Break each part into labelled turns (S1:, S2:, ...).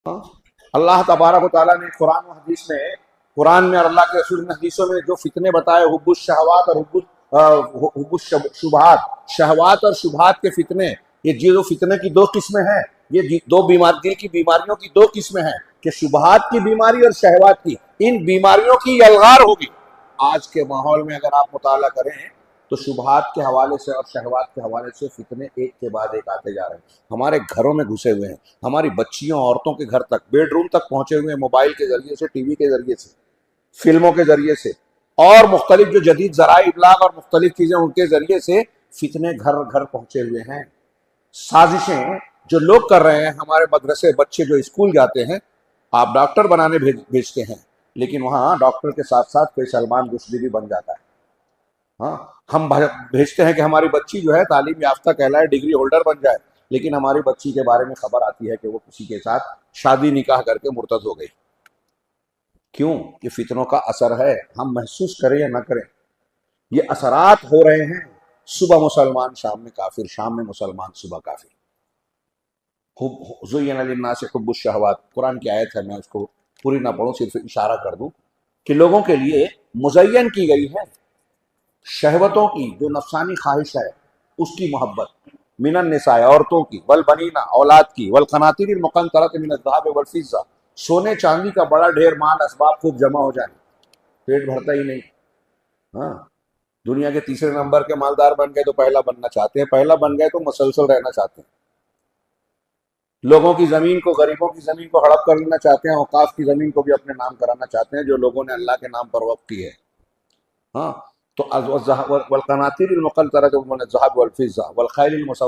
S1: हाँ? अल्लाह तबारक व तआला ने कुरान और हदीस में, कुरान में और अल्लाह के रसूल ने हदीसों में जो फितने बताए, हुब्बुश शहवात और हुब्बुश शुबहात, शहवात और शुबहात के फितने, ये जो फितने की दो किस्में हैं, ये दो बीमार दिल की बीमारियों की दो किस्में हैं कि शुबहात की बीमारी और शहवात की। इन बीमारियों की यलगार होगी आज के माहौल में। अगर आप मुताला करें तो शुबहात के हवाले से और शहवात के हवाले से फितने एक के बाद एक आते जा रहे हैं, हमारे घरों में घुसे हुए हैं, हमारी बच्चियों औरतों के घर तक, बेडरूम तक पहुंचे हुए हैं, मोबाइल के जरिए से, टीवी के जरिए से, फिल्मों के जरिए से और मुख्तलिफ जो जदीद जराए इब्लाग और मुख्तलिफ चीजें उनके जरिए से फितने घर घर पहुंचे हुए हैं। साजिशें जो लोग कर रहे हैं, हमारे मदरसे बच्चे जो स्कूल जाते हैं, आप डॉक्टर बनाने भेजते हैं, लेकिन वहां डॉक्टर के साथ साथ कोई सलमान रुश्दी भी बन जाता है। हाँ, हम भेजते हैं कि हमारी बच्ची जो है तालीम याफ्ता कहलाए, डिग्री होल्डर बन जाए, लेकिन हमारी बच्ची के बारे में खबर आती है कि वो किसी के साथ शादी निकाह करके मुर्तद हो गई। क्यों? ये फितनों का असर है, हम महसूस करें या ना करें, ये असरात हो रहे हैं। सुबह मुसलमान शाम में काफिर, शाम में मुसलमान सुबह काफिर। से हुब्बुश शहवात, कुरान की आयत है, मैं उसको पूरी ना पढ़ूं, सिर्फ इशारा कर दूं कि लोगों के लिए मुजय्यन की गई है शहवतों की, जो नफसानी ख्वाहिश है उसकी मोहब्बत, मिनन निसाए, औरतों की, वल बनीना, औलाद की, वल खनातीरिल मुक़ंतरत मिन अज़्ज़हाब वल फिज़्ज़ा, सोने चांदी का बड़ा ढेर माल असबाब खूब जमा हो जाए, पेट भरता ही नहीं। हाँ, दुनिया के तीसरे नंबर के मालदार बन गए तो पहला बनना चाहते हैं, पहला बन गए तो मुसलसल रहना चाहते हैं, लोगों की जमीन को, गरीबों की जमीन को हड़प कर लेना चाहते हैं, औकाफ की जमीन को भी अपने नाम कराना चाहते हैं जो लोगों ने अल्लाह के नाम पर वक्फ की है। हाँ, तो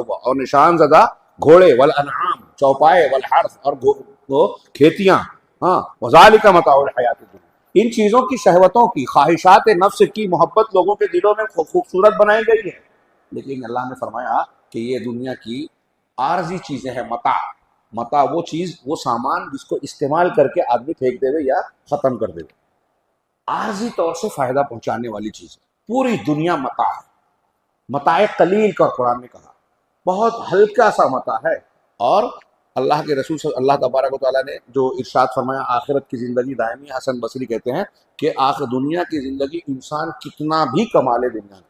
S1: और निशान ज़दा घोड़े, वल अनआम चौपाए, वल हर्स और वो खेतियां, हाँ, वज़ालिका मताउल हयात दुनिया, इन चीजों की, शहवतों की, ख्वाहिशात नफ्स की मोहब्बत लोगों के दिलों में खूबसूरत बनाई गई है, लेकिन अल्लाह ने फरमाया कि ये दुनिया की आरजी चीजें हैं। मता, मता वो चीज, वो सामान जिसको इस्तेमाल करके आदमी फेंक देवे या खत्म कर देवे, आरजी तौर से फायदा पहुंचाने वाली चीज। पूरी दुनिया मता है, मताए कलील का कुरान ने कहा, बहुत हल्का सा मता है। और अल्लाह के रसूल अल्लाह तबारक व तआला ने जो इरशाद फरमाया, आखिरत की जिंदगी दायमी, हसन बसरी कहते हैं कि आखिर दुनिया की जिंदगी इंसान कितना भी कमा ले दुनिया में,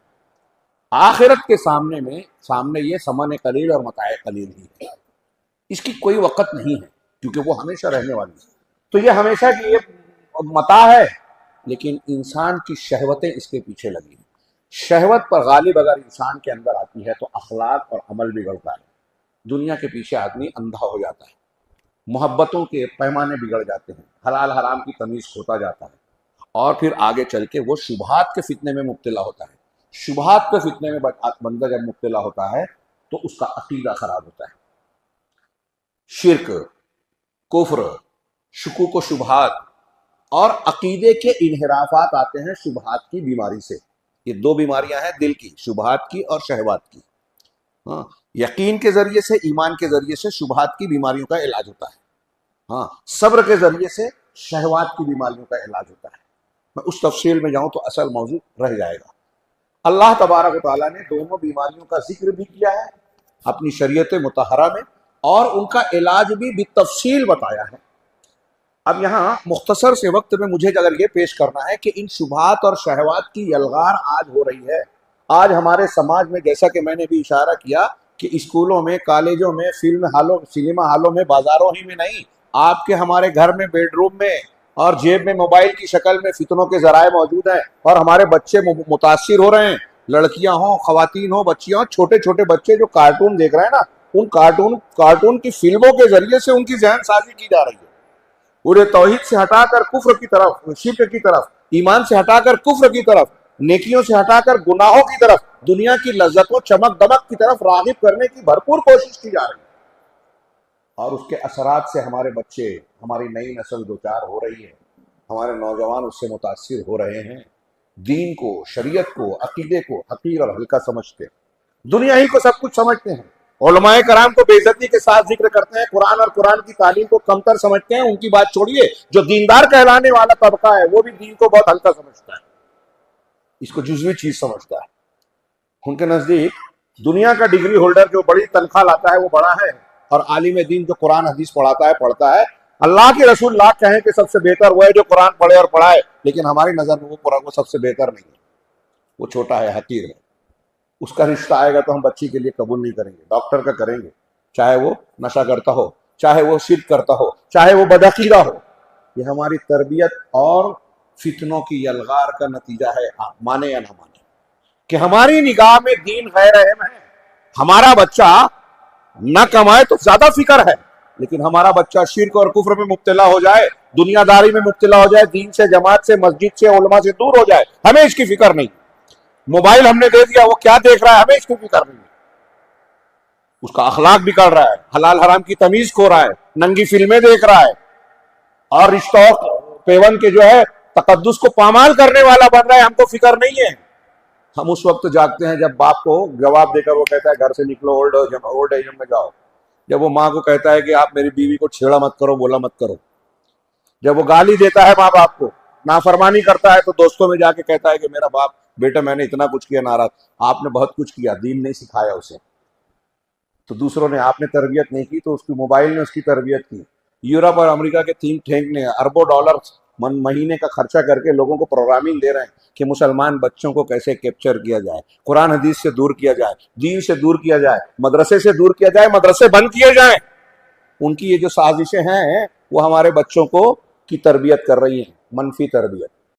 S1: आखिरत के सामने ये समन कलील और मताए कलील ही है, इसकी कोई वक़्त नहीं है, क्योंकि वो हमेशा रहने वाली है। तो ये हमेशा की ये मता है, लेकिन इंसान की शहवतें इसके पीछे लगी हैं। शहवत पर गालिब अगर इंसान के अंदर आती है तो अखलाक और अमल बिगड़ता है, दुनिया के पीछे आदमी अंधा हो जाता है, मोहब्बतों के पैमाने बिगड़ जाते हैं, हलाल हराम की तमीज खोता जाता है, और फिर आगे चल के वो शुबहात के फितने में मुब्तला होता है। शुबहात के फितने में बंदा जब मुब्तला होता है तो उसका अकीदा खराब होता है। शिर्क, कुफ्र, शुकूक व शुबहात और अकीदे के इन्हिराफात आते हैं शुबहात की बीमारी से। ये दो बीमारियां हैं दिल की, शुबहात की और शहवात की। हाँ, यकीन के जरिए से, ईमान के जरिए से शुबहात की बीमारियों का इलाज होता है। हाँ, सब्र के जरिए से शहवात की बीमारियों का इलाज होता है। मैं उस तफसील में जाऊं तो असल मौजू रह जाएगा। अल्लाह तबारक व तआला ने दोनों बीमारियों का जिक्र भी किया है अपनी शरीयत मुतहरा में, और उनका इलाज भी बितफसील बताया है। अब यहाँ मुख्तसर से वक्त में मुझे अगर ये पेश करना है कि इन शुबहात और शहवात की यलगार आज हो रही है। आज हमारे समाज में, जैसा कि मैंने भी इशारा किया, कि स्कूलों में, कॉलेजों में, फिल्म हालों, सिनेमा हालों में, बाजारों ही में नहीं, आपके हमारे घर में, बेडरूम में और जेब में मोबाइल की शक्ल में फितनों के जराए मौजूद हैं, और हमारे बच्चे मुतासिर हो रहे हैं। लड़कियां हो, खवातीन हो, बच्चियां हो, छोटे छोटे बच्चे जो कार्टून देख रहे हैं ना, उन कार्टून की फिल्मों के जरिए से उनकी जहन साजी की जा रही है। पूरे तौहीद से हटाकर कुफ्र की तरफ, शिर्क की तरफ, ईमान से हटाकर कुफ्र की तरफ, नेकियों से हटाकर गुनाहों की तरफ, दुनिया की लज्जतों, चमक दमक की तरफ रागिब करने की भरपूर कोशिश की जा रही है। और उसके असरात से हमारे बच्चे, हमारी नई नस्ल दो चार हो रही है, हमारे नौजवान उससे मुतासिर हो रहे हैं। दीन को, शरीयत को, अकीदे को हकीर और हल्का समझते हैं, दुनिया ही को सब कुछ समझते हैं। उलमाए कराम को बेइज्जती के साथ जिक्र करते हैं, कुरान और कुरान की तालीम को कमतर समझते हैं। उनकी बात छोड़िए, जो दीनदार कहलाने वाला तबका है वो भी दीन को बहुत हल्का समझता है, इसको जुज़वी चीज समझता है। उनके नजदीक दुनिया का डिग्री होल्डर जो बड़ी तनख्वाह लाता है वो बड़ा है, और आलिम दीन जो कुरान हदीस पढ़ाता है पढ़ता है, अल्लाह के रसूल लाख कहें कि सबसे बेहतर वो है जो कुरान पढ़े और पढ़ाए, लेकिन हमारी नजर में वो कुरान वो सबसे बेहतर नहीं है, वो छोटा है, हकीर है। उसका रिश्ता आएगा तो हम बच्ची के लिए कबूल नहीं करेंगे, डॉक्टर का करेंगे, चाहे वो नशा करता हो, चाहे वो शिर्क करता हो, चाहे वो बदअकीदा हो। ये हमारी तरबियत और फितनों की यलगार का नतीजा है, आप माने या ना माने, कि हमारी निगाह में दीन गैर अहम है। हमारा बच्चा न कमाए तो ज्यादा फिक्र है, लेकिन हमारा बच्चा शिर्क और कुफ्र में मुब्तला हो जाए, दुनियादारी में मुब्तला हो जाए, दीन से, जमात से, मस्जिद से, उलमा से दूर हो जाए, हमें इसकी फिक्र नहीं। मोबाइल हमने दे दिया, वो क्या देख रहा है हमें इसकी फिक्र नहीं। उसका अखलाक बिगड़ रहा है, हलाल हराम की तमीज खो रहा है, नंगी फिल्में देख रहा है, और रिश्तों पेवन के जो है तकद्दुस को पामाल करने वाला बन रहा है, हमको फिक्र नहीं है। हम उस वक्त जागते हैं जब बाप को जवाब देकर वो कहता है घर से निकलो, ओल्ड एज में जाओ। जब वो माँ को कहता है कि आप मेरी बीवी को छेड़ा मत करो, बोला मत करो। जब वो गाली देता है माँ बाप को, नाफरमानी करता है, तो दोस्तों में जाके कहता है कि मेरा बाप, बेटा मैंने इतना कुछ किया, नाराज, आपने बहुत कुछ किया, दीन नहीं सिखाया उसे। तो दूसरों ने, आपने तरबियत नहीं की तो उसकी मोबाइल ने उसकी तरबियत की। यूरोप और अमेरिका के थिंक टैंक ने अरबों डॉलर महीने का खर्चा करके लोगों को प्रोग्रामिंग दे रहे हैं कि मुसलमान बच्चों को कैसे कैप्चर किया जाए, कुरान हदीस से दूर किया जाए, दीन से दूर किया जाए, मदरसे से दूर किया जाए, मदरसे बंद किए जाए। उनकी ये जो साजिशें हैं वो हमारे बच्चों को की तरबियत कर रही हैं, मनफी तरबियत।